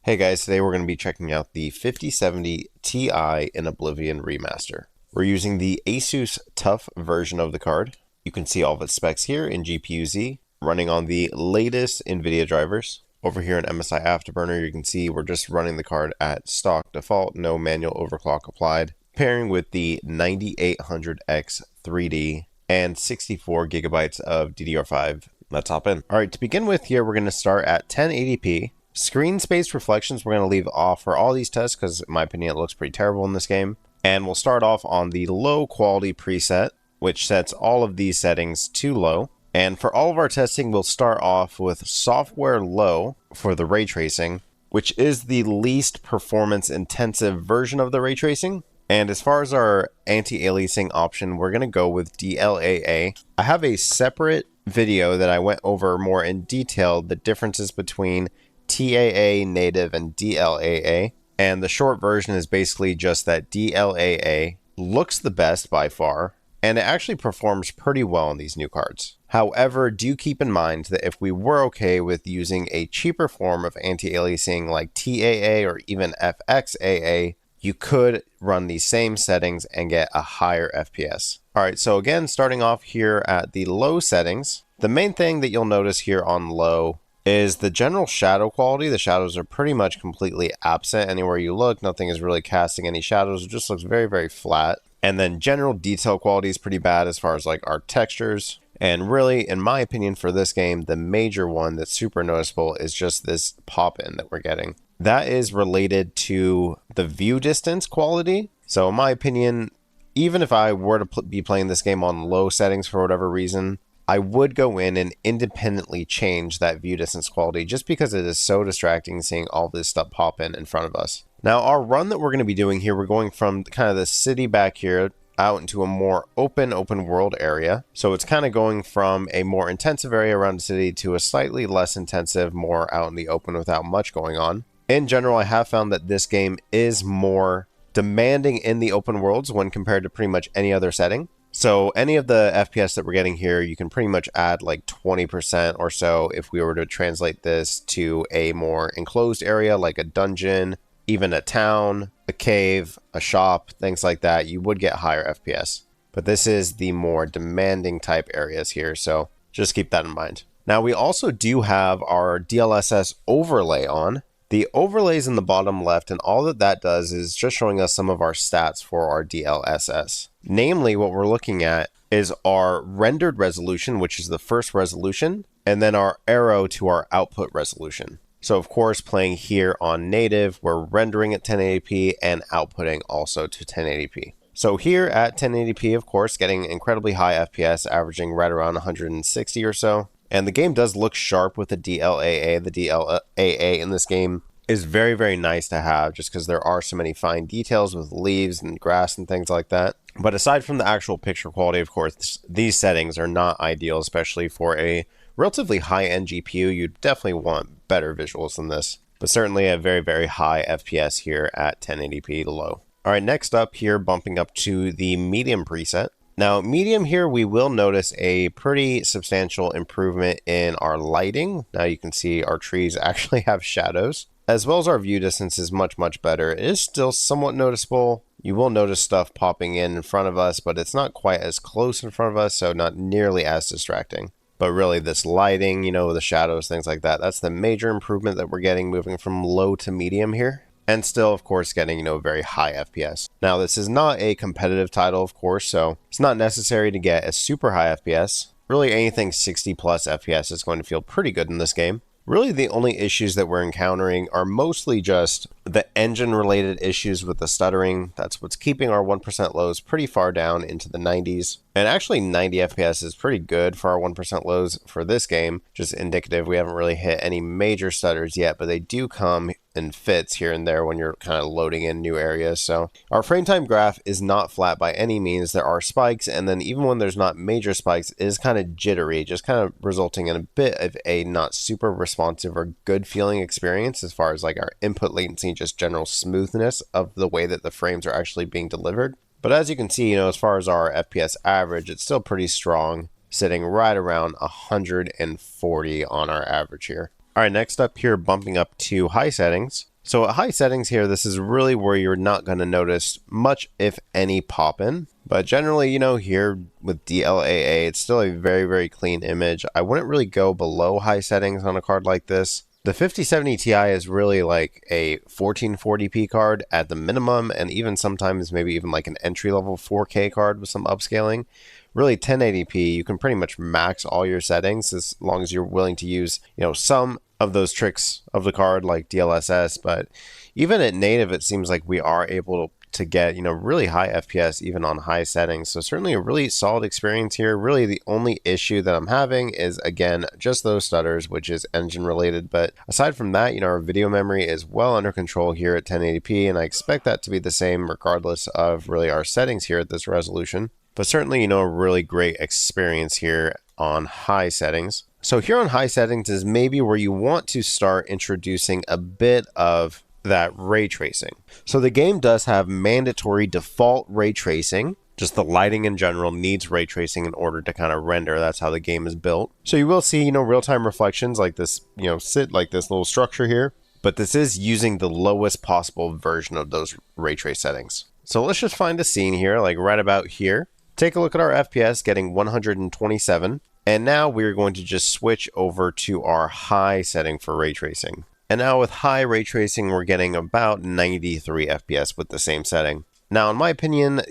Hey guys, today we're going to be checking out the 5070 Ti in Oblivion Remaster. We're using the Asus TUF version of the card. You can see all of its specs here in GPU-Z, running on the latest NVIDIA drivers. Over here in MSI Afterburner, you can see we're just running the card at stock default, no manual overclock applied, pairing with the 9800X 3D and 64 gigabytes of DDR5. Let's hop in. All right, to begin with here, we're going to start at 1080p. Screen space reflections we're going to leave off for all these tests because in my opinion it looks pretty terrible in this game. And we'll start off on the low quality preset, which sets all of these settings to low. And for all of our testing, we'll start off with software low for the ray tracing, which is the least performance intensive version of the ray tracing. And as far as our anti-aliasing option, we're going to go with DLAA. I have a separate video that I went over more in detail, the differences between TAA native and DLAA, and the short version is basically just that DLAA looks the best by far, and it actually performs pretty well on these new cards. However, do keep in mind that if we were okay with using a cheaper form of anti-aliasing like TAA or even FXAA, you could run these same settings and get a higher FPS. Alright, so again, starting off here at the low settings, the main thing that you'll notice here on low is the general shadow quality. The shadows are pretty much completely absent anywhere you look. Nothing is really casting any shadows. It just looks very, very flat. And then general detail quality is pretty bad as far as like our textures. And really, in my opinion, for this game, the major one that's super noticeable is just this pop-in that we're getting. That is related to the view distance quality. So in my opinion, even if I were to be playing this game on low settings for whatever reason, I would go in and independently change that view distance quality just because it is so distracting seeing all this stuff pop in front of us. Now, our run that we're going to be doing here, we're going from kind of the city back here out into a more open world area. So it's kind of going from a more intensive area around the city to a slightly less intensive, more out in the open without much going on. In general, I have found that this game is more demanding in the open worlds when compared to pretty much any other setting. So any of the FPS that we're getting here, you can pretty much add like 20% or so if we were to translate this to a more enclosed area like a dungeon, even a town, a cave, a shop, things like that. You would get higher FPS. But this is the more demanding type areas here, so just keep that in mind. Now we also do have our DLSS overlay on. The overlay is in the bottom left, and all that does is just showing us some of our stats for our DLSS. Namely, what we're looking at is our rendered resolution, which is the first resolution, and then our arrow to our output resolution. So of course, playing here on native, we're rendering at 1080p and outputting also to 1080p. So here at 1080p, of course, getting incredibly high FPS, averaging right around 160 or so. And the game does look sharp with the DLAA. The DLAA in this game is very, very nice to have just because there are so many fine details with leaves and grass and things like that. But aside from the actual picture quality, of course, these settings are not ideal, especially for a relatively high-end GPU. You definitely want better visuals than this, but certainly a very, very high FPS here at 1080p low. All right, next up here, bumping up to the medium preset. Now, medium here, we will notice a pretty substantial improvement in our lighting. Now you can see our trees actually have shadows, as well as our view distance is much, much better. It is still somewhat noticeable. You will notice stuff popping in front of us, but it's not quite as close in front of us, so not nearly as distracting. But really this lighting, you know, the shadows, things like that, that's the major improvement that we're getting moving from low to medium here. And still, of course, getting, you know, very high FPS. Now, this is not a competitive title, of course, so it's not necessary to get a super high FPS. Really, anything 60 plus FPS is going to feel pretty good in this game. Really, the only issues that we're encountering are mostly just the engine-related issues with the stuttering. That's what's keeping our 1% lows pretty far down into the 90s. And actually, 90 FPS is pretty good for our 1% lows for this game. Just indicative, we haven't really hit any major stutters yet, but they do come in fits here and there when you're kind of loading in new areas. So our frame time graph is not flat by any means. There are spikes, and then even when there's not major spikes, it is kind of jittery, just kind of resulting in a bit of a not super responsive or good feeling experience as far as like our input latency, just general smoothness of the way that the frames are actually being delivered. But as you can see, you know, as far as our FPS average, it's still pretty strong, sitting right around 140 on our average here. All right, next up here, bumping up to high settings. So at high settings here, this is really where you're not going to notice much, if any, pop-in. But generally, here with DLAA, it's still a very, very clean image. I wouldn't really go below high settings on a card like this. The 5070 Ti is really like a 1440p card at the minimum, and even sometimes maybe even like an entry-level 4K card with some upscaling. Really 1080p, you can pretty much max all your settings as long as you're willing to use, some of those tricks of the card like DLSS. But even at native, it seems like we are able to get, really high FPS even on high settings. So certainly a really solid experience here. Really the only issue that I'm having is, again, just those stutters, which is engine related. But aside from that, our video memory is well under control here at 1080p, and I expect that to be the same regardless of really our settings here at this resolution. But certainly, a really great experience here on high settings. So here on high settings is maybe where you want to start introducing a bit of that ray tracing. So the game does have mandatory default ray tracing. Just the lighting in general needs ray tracing in order to kind of render. That's how the game is built. So you will see, real-time reflections like this, sit like this little structure here. But this is using the lowest possible version of those ray trace settings. So let's just find a scene here, like right about here. Take a look at our FPS getting 127. And now we're going to just switch over to our high setting for ray tracing. And now with high ray tracing, we're getting about 93 FPS with the same setting. Now, in my opinion,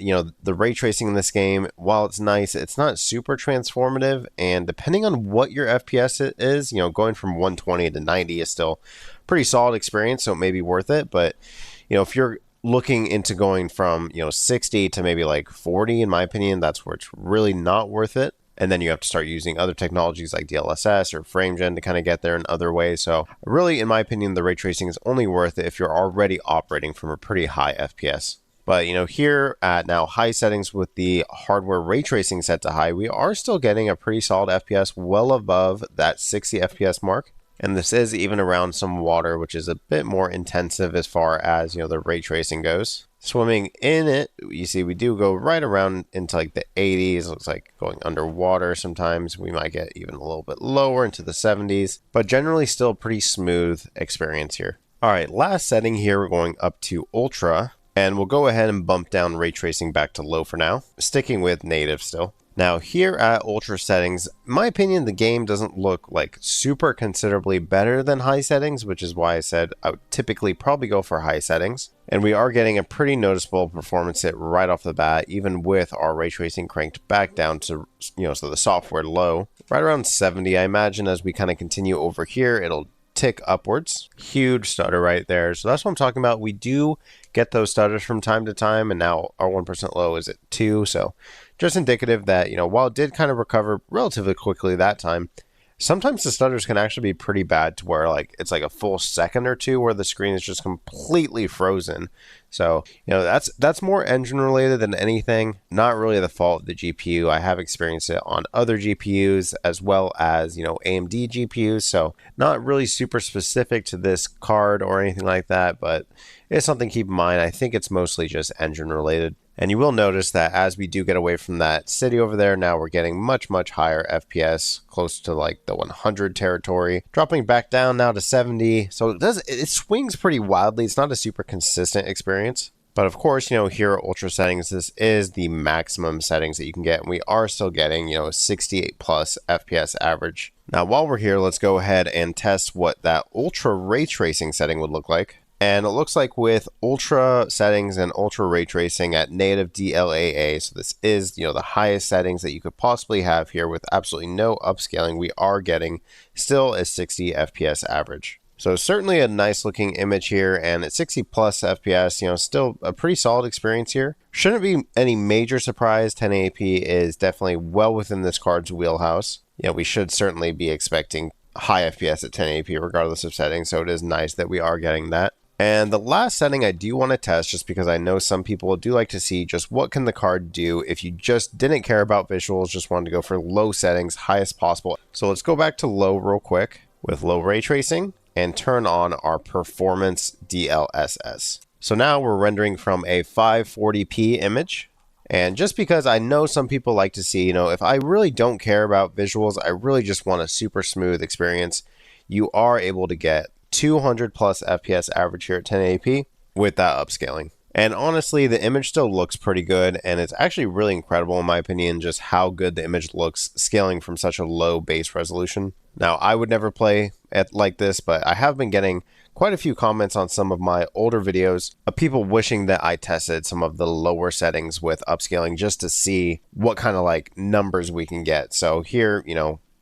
the ray tracing in this game, while it's nice, it's not super transformative. And depending on what your FPS is, going from 120 to 90 is still a pretty solid experience. So it may be worth it. But, if you're looking into going from 60 to maybe like 40, in my opinion, that's where it's really not worth it. And then you have to start using other technologies like DLSS or FrameGen to kind of get there in other ways. So really, in my opinion, the ray tracing is only worth it if you're already operating from a pretty high FPS. But here at now high settings with the hardware ray tracing set to high, we are still getting a pretty solid FPS well above that 60 FPS mark. And this is even around some water, which is a bit more intensive as far as, the ray tracing goes. Swimming in it, you see we do go right around into like the 80s. Looks like going underwater sometimes. We might get even a little bit lower into the 70s, but generally still a pretty smooth experience here. All right, last setting here, we're going up to Ultra, and we'll go ahead and bump down ray tracing back to low for now, sticking with native still. Now here at Ultra settings, in my opinion, the game doesn't look like super considerably better than high settings, which is why I said I would typically probably go for high settings. And we are getting a pretty noticeable performance hit right off the bat, even with our ray tracing cranked back down to, so the software low, right around 70. I imagine as we kind of continue over here, it'll tick upwards. Huge stutter right there. So that's what I'm talking about. We do get those stutters from time to time, and now our 1% low is at 2. So just indicative that, while it did kind of recover relatively quickly that time, sometimes the stutters can actually be pretty bad to where it's like a full second or two where the screen is just completely frozen. So, that's more engine related than anything, not really the fault of the GPU. I have experienced it on other GPUs as well as, AMD GPUs. So not really super specific to this card or anything like that, but it's something to keep in mind. I think it's mostly just engine related. And you will notice that as we do get away from that city over there, now we're getting much, much higher FPS, close to like the 100 territory, dropping back down now to 70. So it swings pretty wildly. It's not a super consistent experience. But of course, here at Ultra settings, this is the maximum settings that you can get. And we are still getting, 68 plus FPS average. Now, while we're here, let's go ahead and test what that Ultra ray tracing setting would look like. And it looks like with Ultra settings and Ultra ray tracing at native DLAA, so this is, the highest settings that you could possibly have here with absolutely no upscaling, we are getting still a 60 FPS average. So certainly a nice looking image here, and at 60 plus FPS, still a pretty solid experience here. Shouldn't be any major surprise. 1080p is definitely well within this card's wheelhouse. We should certainly be expecting high FPS at 1080p regardless of settings, so it is nice that we are getting that. And the last setting I do want to test, just because I know some people do like to see just what can the card do if you just didn't care about visuals, just wanted to go for low settings, highest possible. So let's go back to low real quick with low ray tracing and turn on our performance DLSS. So now we're rendering from a 540p image. And just because I know some people like to see, if I really don't care about visuals, I really just want a super smooth experience, you are able to get 200 plus FPS average here at 1080p with that upscaling. And honestly, the image still looks pretty good, and it's actually really incredible in my opinion just how good the image looks scaling from such a low base resolution. Now, I would never play it like this, but I have been getting quite a few comments on some of my older videos of people wishing that I tested some of the lower settings with upscaling just to see what kind of like numbers we can get. So here,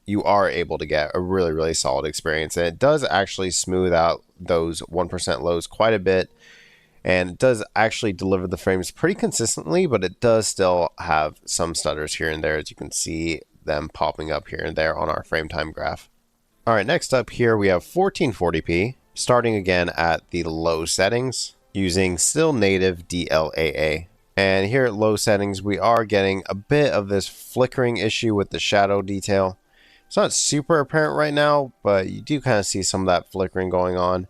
you are able to get a really, really solid experience, and it does actually smooth out those 1% lows quite a bit. And it does actually deliver the frames pretty consistently, but it does still have some stutters here and there, as you can see them popping up here and there on our frame time graph. All right, next up here we have 1440p, starting again at the low settings, using still native DLAA. And here at low settings, we are getting a bit of this flickering issue with the shadow detail. It's not super apparent right now, but you do kind of see some of that flickering going on.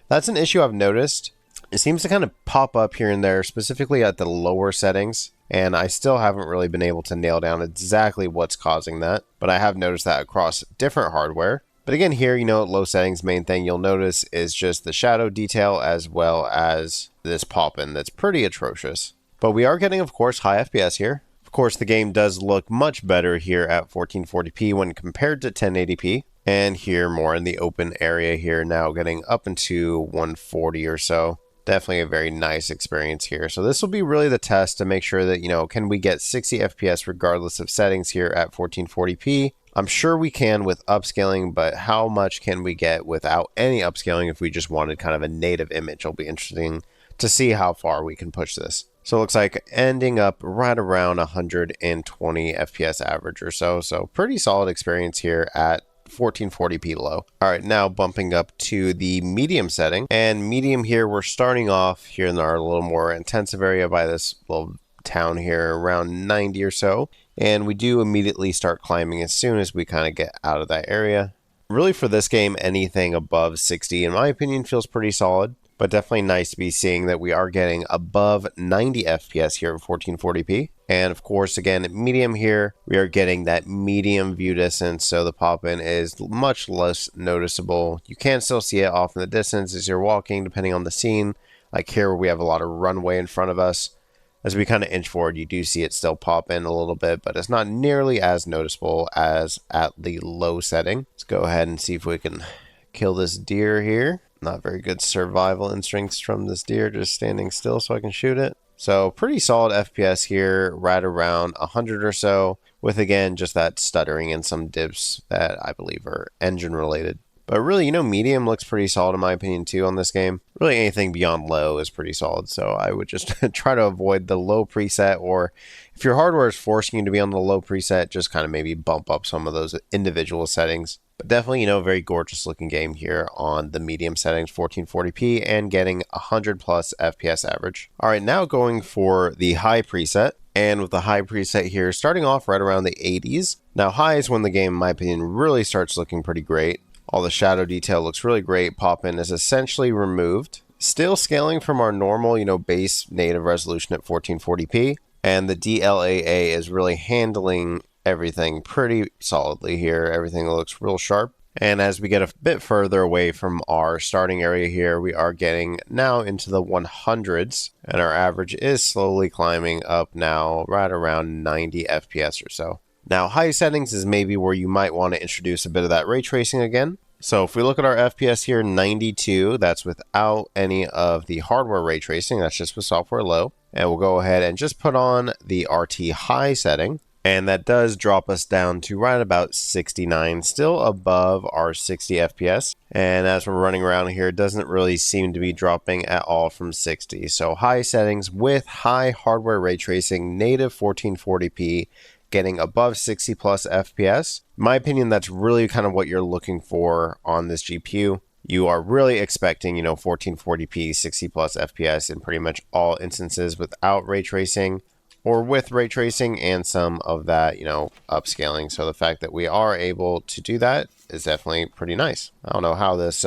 That's an issue I've noticed. It seems to kind of pop up here and there, specifically at the lower settings, and I still haven't really been able to nail down exactly what's causing that, but I have noticed that across different hardware. But again, here, low settings, main thing you'll notice is just the shadow detail as well as this pop-in that's pretty atrocious. But we are getting, of course, high FPS here. Of course, the game does look much better here at 1440p when compared to 1080p. And here, more in the open area here, now getting up into 140 or so. Definitely a very nice experience here. So this will be really the test to make sure that, can we get 60 FPS regardless of settings here at 1440p? I'm sure we can with upscaling, but how much can we get without any upscaling if we just wanted kind of a native image? It'll be interesting to see how far we can push this. So it looks like ending up right around 120 FPS average or so. So pretty solid experience here at 1440p low. All right, now bumping up to the medium setting, and medium here, we're starting off here in our little more intensive area by this little town here around 90 or so, and we do immediately start climbing as soon as we kind of get out of that area. Really for this game, anything above 60 in my opinion feels pretty solid, but definitely nice to be seeing that we are getting above 90 FPS here at 1440p. And of course, again, medium here, we are getting that medium view distance, so the pop-in is much less noticeable. You can still see it off in the distance as you're walking, depending on the scene. Like here, where we have a lot of runway in front of us. As we kind of inch forward, you do see it still pop in a little bit, but it's not nearly as noticeable as at the low setting. Let's go ahead and see if we can kill this deer here. Not very good survival instincts from this deer, just standing still so I can shoot it. So pretty solid FPS here, right around 100 or so, with again just that stuttering and some dips that I believe are engine related. But really, medium looks pretty solid in my opinion too on this game. Really anything beyond low is pretty solid, so I would just try to avoid the low preset, or if your hardware is forcing you to be on the low preset, just kind of maybe bump up some of those individual settings. But definitely, very gorgeous looking game here on the medium settings, 1440p, and getting 100 plus FPS average. All right, now going for the high preset. And with the high preset here, starting off right around the 80s. Now, high is when the game, in my opinion, really starts looking pretty great. All the shadow detail looks really great. Pop-in is essentially removed. Still scaling from our normal, base native resolution at 1440p. And the DLAA is really handling everything pretty solidly here. Everything looks real sharp. And as we get a bit further away from our starting area here, we are getting now into the 100s, and our average is slowly climbing up now right around 90 FPS or so. Now, high settings is maybe where you might want to introduce a bit of that ray tracing again. So if we look at our FPS here, 92, that's without any of the hardware ray tracing, that's just with software low. And we'll go ahead and just put on the RT high setting. And that does drop us down to right about 69, still above our 60 FPS. And as we're running around here, it doesn't really seem to be dropping at all from 60. So high settings with high hardware ray tracing, native 1440p, getting above 60 plus FPS. In my opinion, that's really kind of what you're looking for on this GPU. You are really expecting, 1440p, 60 plus FPS in pretty much all instances without ray tracing, or with ray tracing and some of that, upscaling. So the fact that we are able to do that is definitely pretty nice. I don't know how this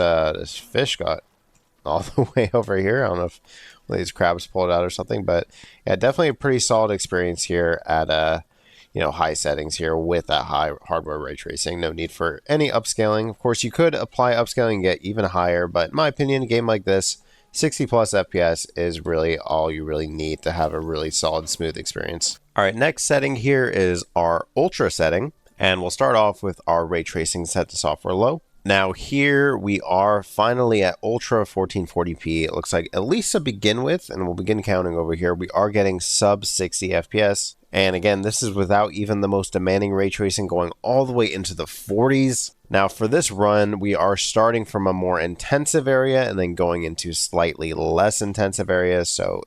fish got all the way over here. I don't know if one of these crabs pulled it out or something, but yeah, definitely a pretty solid experience here at high settings here with that high hardware ray tracing. No need for any upscaling. Of course, you could apply upscaling and get even higher, but in my opinion, a game like this, 60 plus FPS is really all you really need to have a really solid, smooth experience. All right, next setting here is our ultra setting, and we'll start off with our ray tracing set to software low. Now here we are finally at ultra 1440p. It looks like, at least to begin with, and we'll begin counting over here, we are getting sub 60 FPS. And again, this is without even the most demanding ray tracing going all the way into the 40s. Now for this run, we are starting from a more intensive area and then going into slightly less intensive areas. So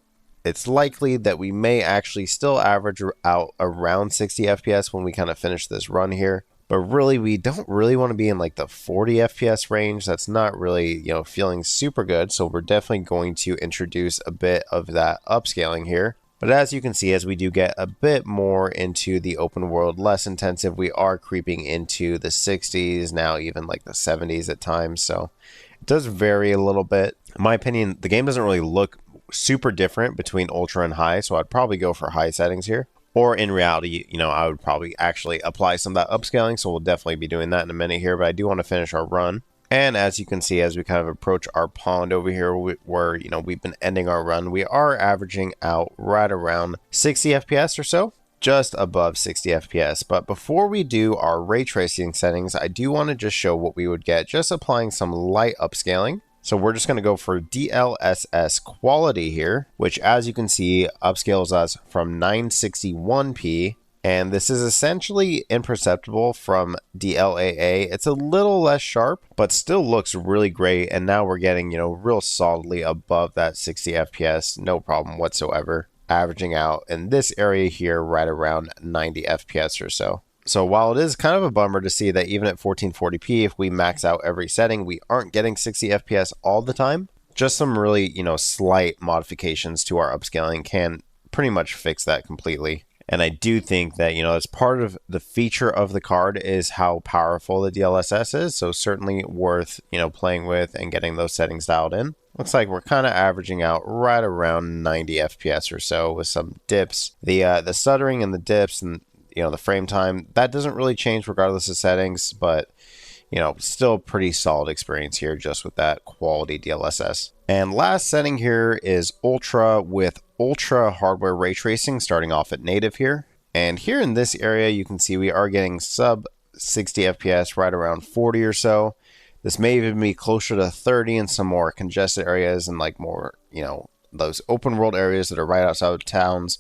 it's likely that we may actually still average out around 60 FPS when we kind of finish this run here. But really, we don't really want to be in like the 40 FPS range. That's not really, feeling super good. So we're definitely going to introduce a bit of that upscaling here. But as you can see, as we do get a bit more into the open world, less intensive, we are creeping into the 60s, now even like the 70s at times. So it does vary a little bit. In my opinion, the game doesn't really look super different between ultra and high. So I'd probably go for high settings here. Or in reality, I would probably actually apply some of that upscaling. So we'll definitely be doing that in a minute here. But I do want to finish our run. And as you can see, as we kind of approach our pond over here, where, we've been ending our run, we are averaging out right around 60 FPS or so, just above 60 FPS. But before we do our ray tracing settings, I do want to just show what we would get just applying some light upscaling. So we're just going to go for DLSS quality here, which as you can see, upscales us from 961p. And this is essentially imperceptible from DLAA. It's a little less sharp, but still looks really great. And now we're getting, real solidly above that 60 FPS, no problem whatsoever, averaging out in this area here right around 90 FPS or so. So while it is kind of a bummer to see that even at 1440p, if we max out every setting, we aren't getting 60 FPS all the time, just some really, slight modifications to our upscaling can pretty much fix that completely. And I do think that, as part of the feature of the card is how powerful the DLSS is. So certainly worth, playing with and getting those settings dialed in. Looks like we're kind of averaging out right around 90 FPS or so with some dips. The stuttering and the dips and, the frame time, that doesn't really change regardless of settings. But, still pretty solid experience here just with that quality DLSS. And last setting here is Ultra with Ultra hardware ray tracing, starting off at native here. And here in this area, you can see we are getting sub 60 FPS, right around 40 or so. This may even be closer to 30 in some more congested areas and like more, those open world areas that are right outside of towns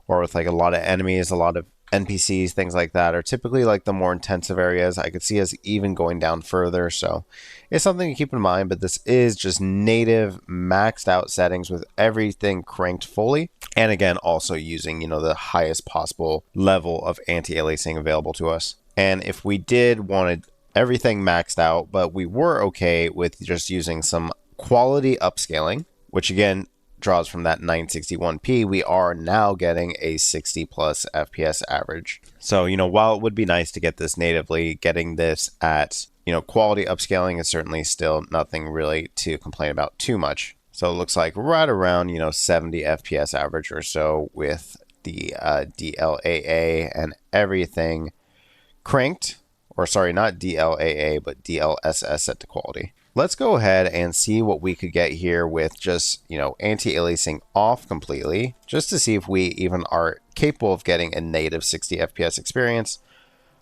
or with like a lot of enemies, a lot of NPCs, things like that are typically like the more intensive areas. I could see us even going down further. So it's something to keep in mind, but this is just native maxed out settings with everything cranked fully. And again, also using, the highest possible level of anti-aliasing available to us. And if we did want everything maxed out, but we were okay with just using some quality upscaling, which again, draws from that 961p, we are now getting a 60 plus FPS average. So, while it would be nice to get this natively, getting this at, quality upscaling is certainly still nothing really to complain about too much. So it looks like right around, 70 FPS average or so with the DLAA and everything cranked, or sorry, not DLAA, but DLSS set to quality. Let's go ahead and see what we could get here with just, anti-aliasing off completely, just to see if we even are capable of getting a native 60 FPS experience.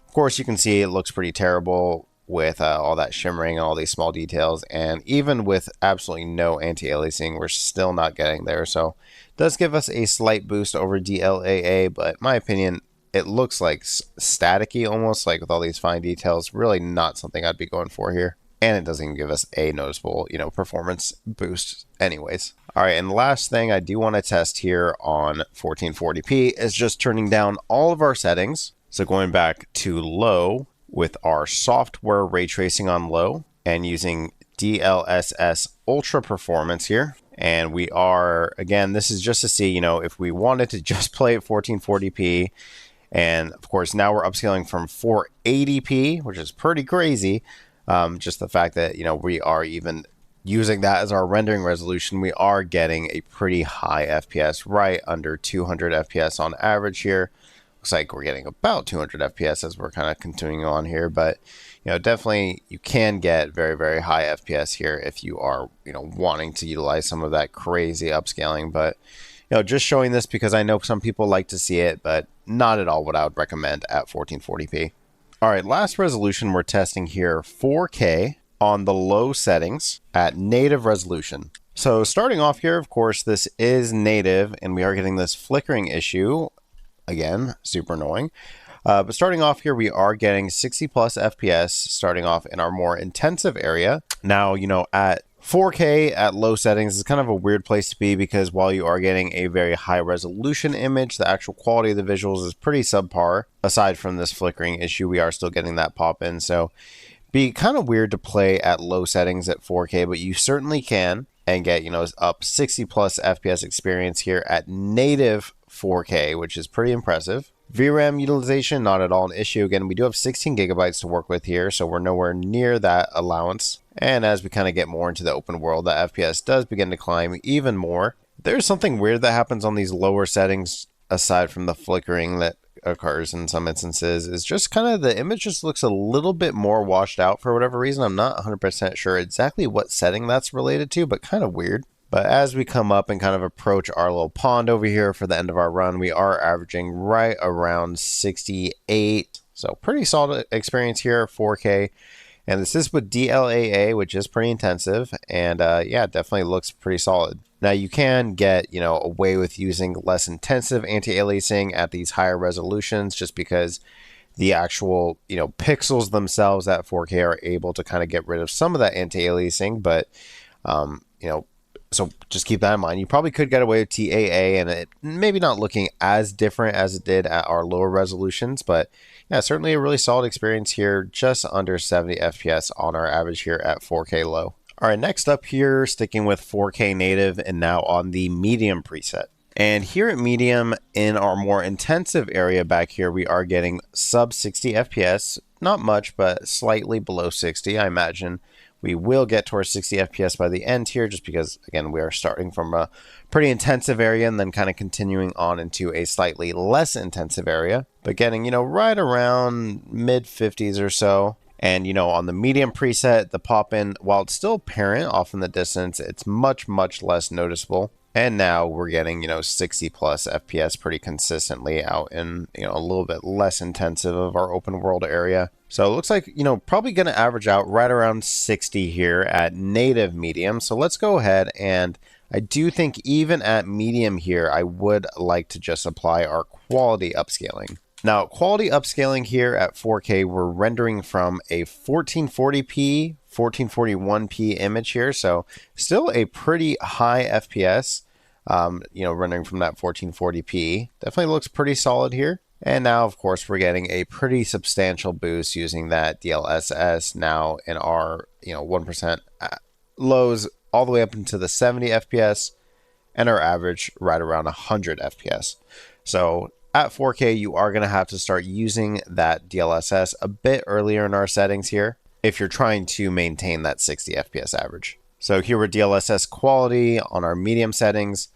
Of course, you can see it looks pretty terrible with all that shimmering and all these small details. And even with absolutely no anti-aliasing, we're still not getting there. So it does give us a slight boost over DLAA, but in my opinion, it looks like staticky almost, like with all these fine details. Really not something I'd be going for here. And it doesn't even give us a noticeable, performance boost anyways. All right, and the last thing I do want to test here on 1440p is just turning down all of our settings. So going back to low with our software ray tracing on low and using DLSS Ultra Performance here. And we are, again, this is just to see, if we wanted to just play at 1440p. And of course, now we're upscaling from 480p, which is pretty crazy. Just the fact that, we are even using that as our rendering resolution, we are getting a pretty high FPS, right under 200 FPS on average here, Looks like we're getting about 200 FPS as we're kind of continuing on here, but definitely you can get very, very high FPS here if you are, wanting to utilize some of that crazy upscaling. But, just showing this because I know some people like to see it, but not at all what I would recommend at 1440p. All right, last resolution we're testing here, 4K on the low settings at native resolution. So starting off here, of course, this is native and we are getting this flickering issue. Again, super annoying. But starting off here, we are getting 60 plus FPS starting off in our more intensive area. Now, at 4K at low settings is kind of a weird place to be because while you are getting a very high resolution image, the actual quality of the visuals is pretty subpar. Aside from this flickering issue, we are still getting that pop in. So be kind of weird to play at low settings at 4K, but you certainly can and get, up 60 plus FPS experience here at native 4K, which is pretty impressive. VRAM utilization, not at all an issue. Again, we do have 16 gigabytes to work with here, so we're nowhere near that allowance. And as we kind of get more into the open world, the FPS does begin to climb even more. There's something weird that happens on these lower settings, aside from the flickering that occurs in some instances, is just kind of the image just looks a little bit more washed out for whatever reason. I'm not 100% sure exactly what setting that's related to, but kind of weird. But as we come up and kind of approach our little pond over here for the end of our run, we are averaging right around 68. So pretty solid experience here, 4K. And this is with DLAA, which is pretty intensive. And yeah, definitely looks pretty solid. Now you can get, away with using less intensive anti-aliasing at these higher resolutions just because the actual, pixels themselves at 4K are able to kind of get rid of some of that anti-aliasing. But, so just keep that in mind. You probably could get away with TAA and it maybe not looking as different as it did at our lower resolutions, but yeah, certainly a really solid experience here, just under 70 FPS on our average here at 4K low. All right, next up here, sticking with 4K native and now on the medium preset. And here at medium in our more intensive area back here, we are getting sub 60 FPS, not much, but slightly below 60, I imagine. We will get towards 60 FPS by the end here just because, again, we are starting from a pretty intensive area and then kind of continuing on into a slightly less intensive area. But getting, right around mid 50s or so. And, on the medium preset, the pop-in, while it's still apparent off in the distance, it's much, much less noticeable. And now we're getting, 60 plus FPS pretty consistently out in, a little bit less intensive of our open world area. So it looks like, probably going to average out right around 60 here at native medium. So let's go ahead, and I do think even at medium here, I would like to just apply our quality upscaling. Now, quality upscaling here at 4K, we're rendering from a 1440p, 1441p image here. So still a pretty high FPS, rendering from that 1440p. Definitely looks pretty solid here. And now, of course, we're getting a pretty substantial boost using that DLSS now in our, 1% lows all the way up into the 70 FPS and our average right around 100 FPS. So at 4K, you are going to have to start using that DLSS a bit earlier in our settings here if you're trying to maintain that 60 FPS average. So here we're DLSS quality on our medium settings,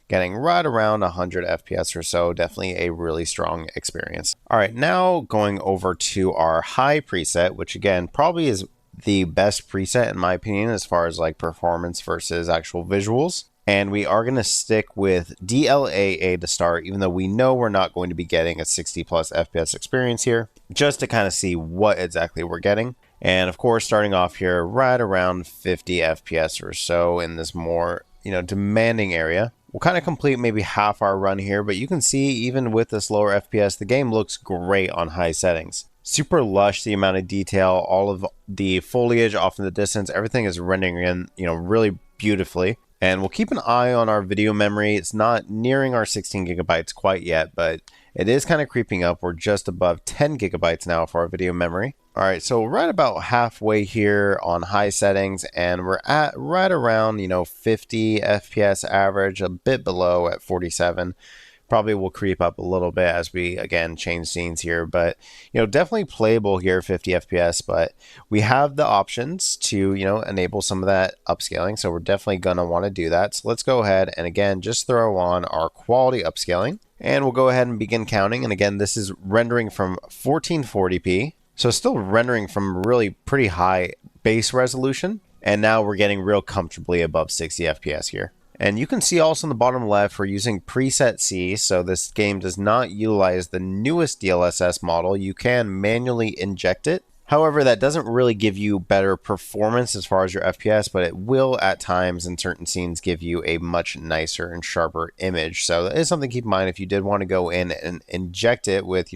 getting right around 100 FPS or so. Definitely a really strong experience. All right, now going over to our high preset, which again, probably is the best preset in my opinion as far as like performance versus actual visuals. And we are going to stick with DLAA to start, even though we know we're not going to be getting a 60 plus FPS experience here, just to kind of see what exactly we're getting. And of course, starting off here right around 50 FPS or so in this more, demanding area. We'll kind of complete maybe half our run here, but you can see even with this lower FPS, the game looks great on high settings. Super lush, the amount of detail, all of the foliage off in the distance, everything is rendering in, really beautifully. And we'll keep an eye on our video memory. It's not nearing our 16 gigabytes quite yet, but it is kind of creeping up. We're just above 10 gigabytes now for our video memory. All right, so right about halfway here on high settings, and we're at right around, 50 FPS average, a bit below at 47. Probably will creep up a little bit as we, again, change scenes here, but, definitely playable here, 50 FPS, but we have the options to, enable some of that upscaling, so we're definitely going to want to do that. So let's go ahead and, again, just throw on our quality upscaling, and we'll go ahead and begin counting. And again, this is rendering from 1440p, so still rendering from really pretty high base resolution, and now we're getting real comfortably above 60 FPS here. And you can see also in the bottom left, we're using preset C, so this game does not utilize the newest DLSS model. You can manually inject it. However, that doesn't really give you better performance as far as your FPS, but it will at times in certain scenes give you a much nicer and sharper image. So that is something to keep in mind if you did want to go in and inject it with,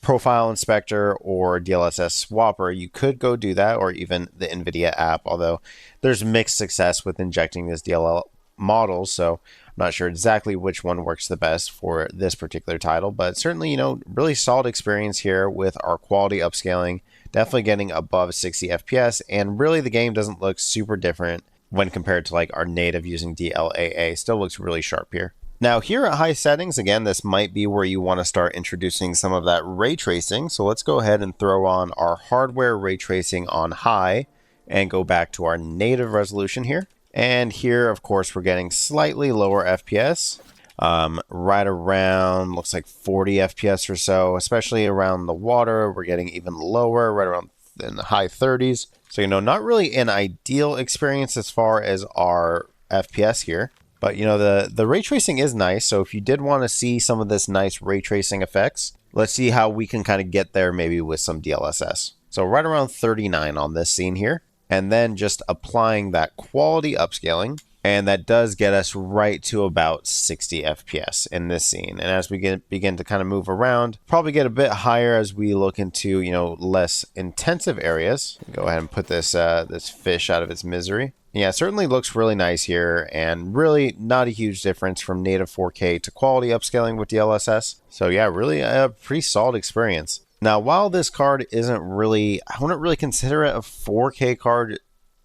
Profile Inspector or DLSS Swapper. You could go do that, or even the NVIDIA app, although there's mixed success with injecting this DLL models, so I'm not sure exactly which one works the best for this particular title, but certainly, really solid experience here with our quality upscaling, definitely getting above 60 FPS, and really the game doesn't look super different when compared to like our native using DLAA. Still looks really sharp here. Now here at high settings, again, this might be where you want to start introducing some of that ray tracing, so let's go ahead and throw on our hardware ray tracing on high and go back to our native resolution here. And here, of course, we're getting slightly lower FPS, right around, looks like 40 FPS or so, especially around the water. We're getting even lower, right around in the high 30s. So, not really an ideal experience as far as our FPS here. But, the ray tracing is nice. So if you did want to see some of this nice ray tracing effects, let's see how we can kind of get there maybe with some DLSS. So right around 39 on this scene here. And then just applying that quality upscaling, and that does get us right to about 60 FPS in this scene. And as we begin to kind of move around, probably get a bit higher as we look into, less intensive areas. Go ahead and put this this fish out of its misery. Yeah, certainly looks really nice here, and really not a huge difference from native 4K to quality upscaling with DLSS. So yeah, really a pretty solid experience. Now, while this card isn't really, I wouldn't really consider it a 4K card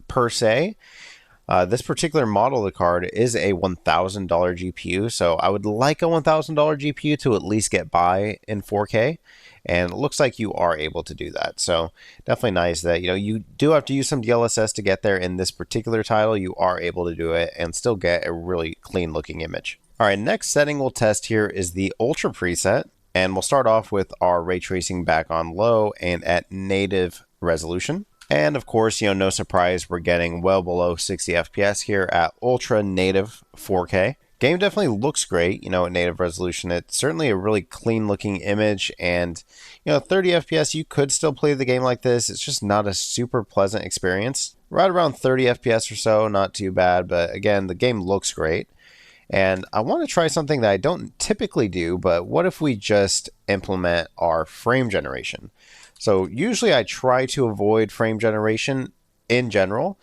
per se. This particular model of the card is a $1,000 GPU, so I would like a $1,000 GPU to at least get by in 4K, and it looks like you are able to do that. So definitely nice that, you do have to use some DLSS to get there. In this particular title, you are able to do it and still get a really clean looking image. All right, next setting we'll test here is the Ultra preset. And we'll start off with our ray tracing back on low and at native resolution. And of course, no surprise, we're getting well below 60 FPS here at ultra native 4K. Game definitely looks great, at native resolution. It's certainly a really clean looking image, and 30 FPS, you could still play the game like this. It's just not a super pleasant experience. Right around 30 FPS or so, not too bad, but again, the game looks great. And I want to try something that I don't typically do, but what if we just implement our frame generation? So usually I try to avoid frame generation in general,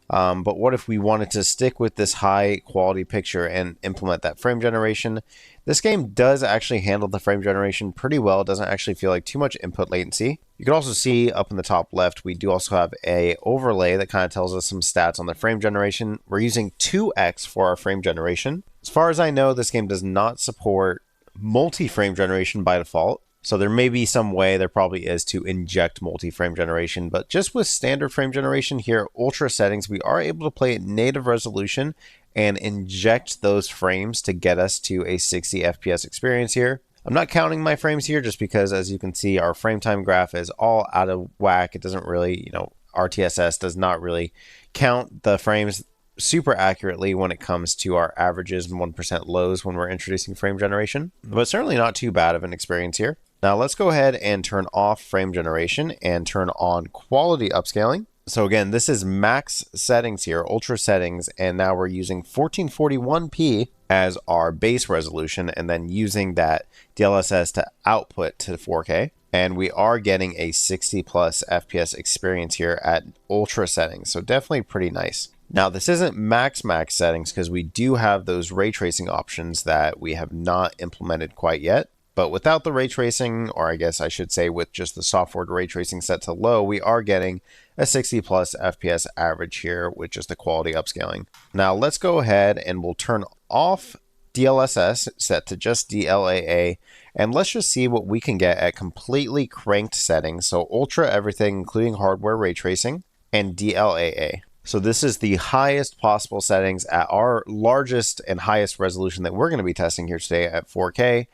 but what if we wanted to stick with this high quality picture and implement that frame generation? This game does actually handle the frame generation pretty well. It doesn't actually feel like too much input latency. You can also see up in the top left, we do also have a overlay that kind of tells us some stats on the frame generation. We're using 2x for our frame generation. As far as I know, this game does not support multi-frame generation by default. So there may be some way, there probably is, to inject multi-frame generation, but just with standard frame generation here at ultra settings, we are able to play at native resolution and inject those frames to get us to a 60 FPS experience here. I'm not counting my frames here just because, as you can see, our frame time graph is all out of whack. It doesn't really, RTSS does not really count the frames super accurately when it comes to our averages and 1% lows when we're introducing frame generation, but certainly not too bad of an experience here. Now let's go ahead and turn off frame generation and turn on quality upscaling. So again, this is max settings here, ultra settings, and now we're using 1441p as our base resolution and then using that DLSS to output to 4K. And we are getting a 60 plus FPS experience here at ultra settings. So definitely pretty nice. Now this isn't max settings because we do have those ray tracing options that we have not implemented quite yet. But without the ray tracing, or I guess I should say with just the software ray tracing set to low, we are getting a 60 plus FPS average here with just the quality upscaling. Now let's go ahead and we'll turn off DLSS set to just DLAA, and let's just see what we can get at completely cranked settings, so ultra everything including hardware ray tracing and DLAA. So this is the highest possible settings at our largest and highest resolution that we're going to be testing here today at 4K,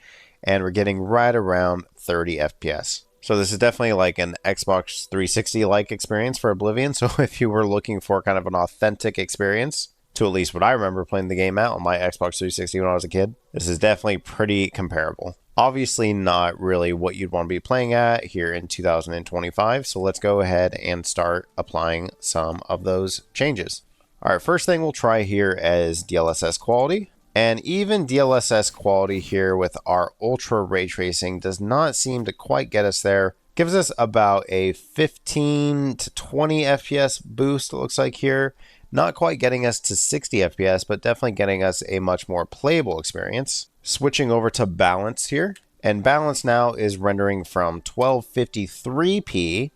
and we're getting right around 30 FPS. So this is definitely like an Xbox 360-like experience for Oblivion. So if you were looking for kind of an authentic experience, to at least what I remember playing the game out on my Xbox 360 when I was a kid, this is definitely pretty comparable. Obviously not really what you'd want to be playing at here in 2025. So let's go ahead and start applying some of those changes. All right, first thing we'll try here is DLSS quality. And even DLSS quality here with our ultra ray tracing does not seem to quite get us there. Gives us about a 15 to 20 FPS boost, it looks like here. Not quite getting us to 60 FPS, but definitely getting us a much more playable experience. Switching over to balance here. And balance now is rendering from 1253p.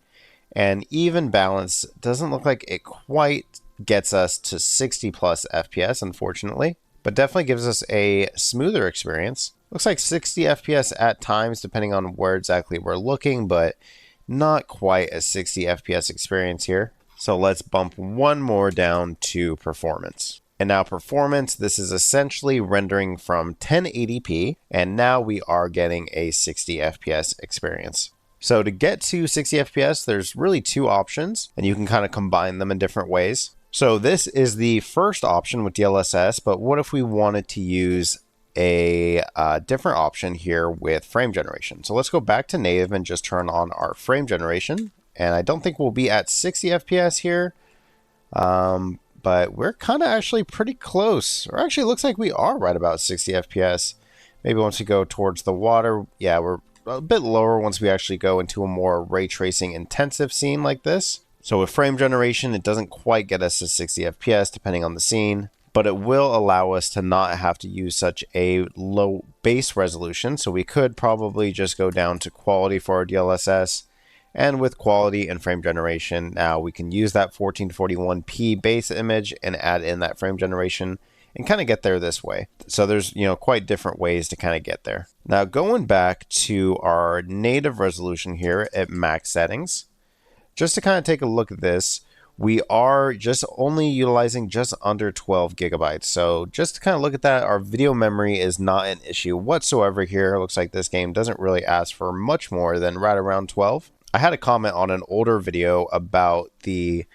And even balance doesn't look like it quite gets us to 60 plus FPS, unfortunately. But definitely gives us a smoother experience. Looks like 60 FPS at times, depending on where exactly we're looking, but not quite a 60 FPS experience here. So let's bump one more down to performance. And now performance, this is essentially rendering from 1080p, and now we are getting a 60 FPS experience. So to get to 60 FPS, there's really two options, and you can kind of combine them in different ways. So this is the first option with DLSS, but what if we wanted to use a different option here with frame generation? So let's go back to native and just turn on our frame generation. And I don't think we'll be at 60 FPS here, but we're kind of actually pretty close. Or actually looks like we are right about 60 FPS. Maybe once we go towards the water, yeah, we're a bit lower once we actually go into a more ray tracing intensive scene like this. So with frame generation, it doesn't quite get us to 60 FPS depending on the scene, but it will allow us to not have to use such a low base resolution. So we could probably just go down to quality for our DLSS, and with quality and frame generation, now we can use that 1441p base image and add in that frame generation and kind of get there this way. So there's, quite different ways to kind of get there. Now going back to our native resolution here at max settings, just to kind of take a look at this, we are just only utilizing just under 12 gigabytes. So just to kind of look at that, our video memory is not an issue whatsoever here. It looks like this game doesn't really ask for much more than right around 12. I had a comment on an older video about the,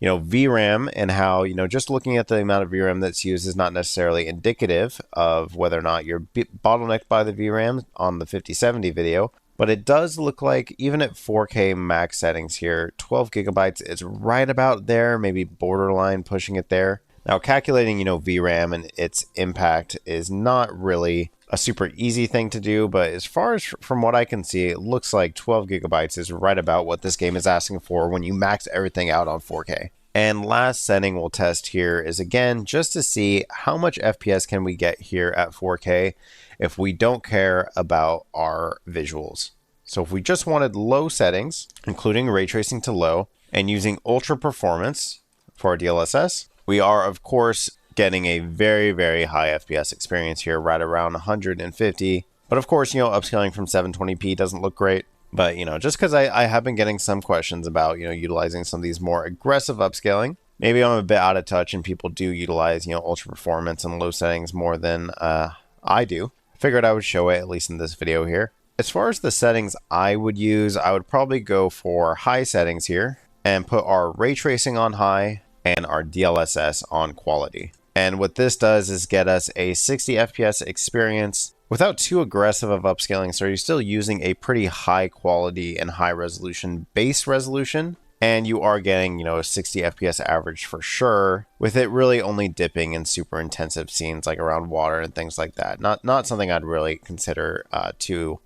VRAM and how, just looking at the amount of VRAM that's used is not necessarily indicative of whether or not you're bottlenecked by the VRAM on the 5070 video. But it does look like even at 4K max settings here, 12 gigabytes is right about there, maybe borderline pushing it there. Now calculating, VRAM and its impact is not really a super easy thing to do, but as far as from what I can see, it looks like 12 gigabytes is right about what this game is asking for when you max everything out on 4K. And last setting we'll test here is again, just to see how much FPS can we get here at 4K if we don't care about our visuals. So if we just wanted low settings, including ray tracing to low, and using ultra performance for our DLSS, we are of course getting a very, very high FPS experience here, right around 150. But of course, upscaling from 720p doesn't look great. But, just because I have been getting some questions about, utilizing some of these more aggressive upscaling, maybe I'm a bit out of touch and people do utilize, ultra performance and low settings more than I do. I figured I would show it, at least in this video here. As far as the settings I would use, I would probably go for high settings here and put our ray tracing on high and our DLSS on quality. And what this does is get us a 60 FPS experience without too aggressive of upscaling. So you're still using a pretty high quality and high resolution base resolution. And you are getting, a 60 FPS average for sure, with it really only dipping in super intensive scenes like around water and things like that. Not something I'd really consider too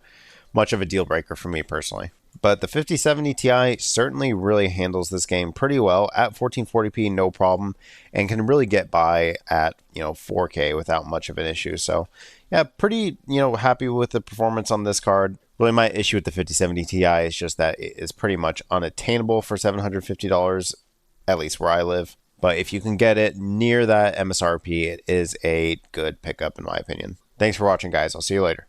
much of a deal breaker for me personally. But the 5070 Ti certainly really handles this game pretty well at 1440p, no problem, and can really get by at 4K without much of an issue. So yeah, pretty happy with the performance on this card. Really, my issue with the 5070 Ti is just that it is pretty much unattainable for $750, at least where I live. But if you can get it near that MSRP, it is a good pickup in my opinion. Thanks for watching, guys. I'll see you later.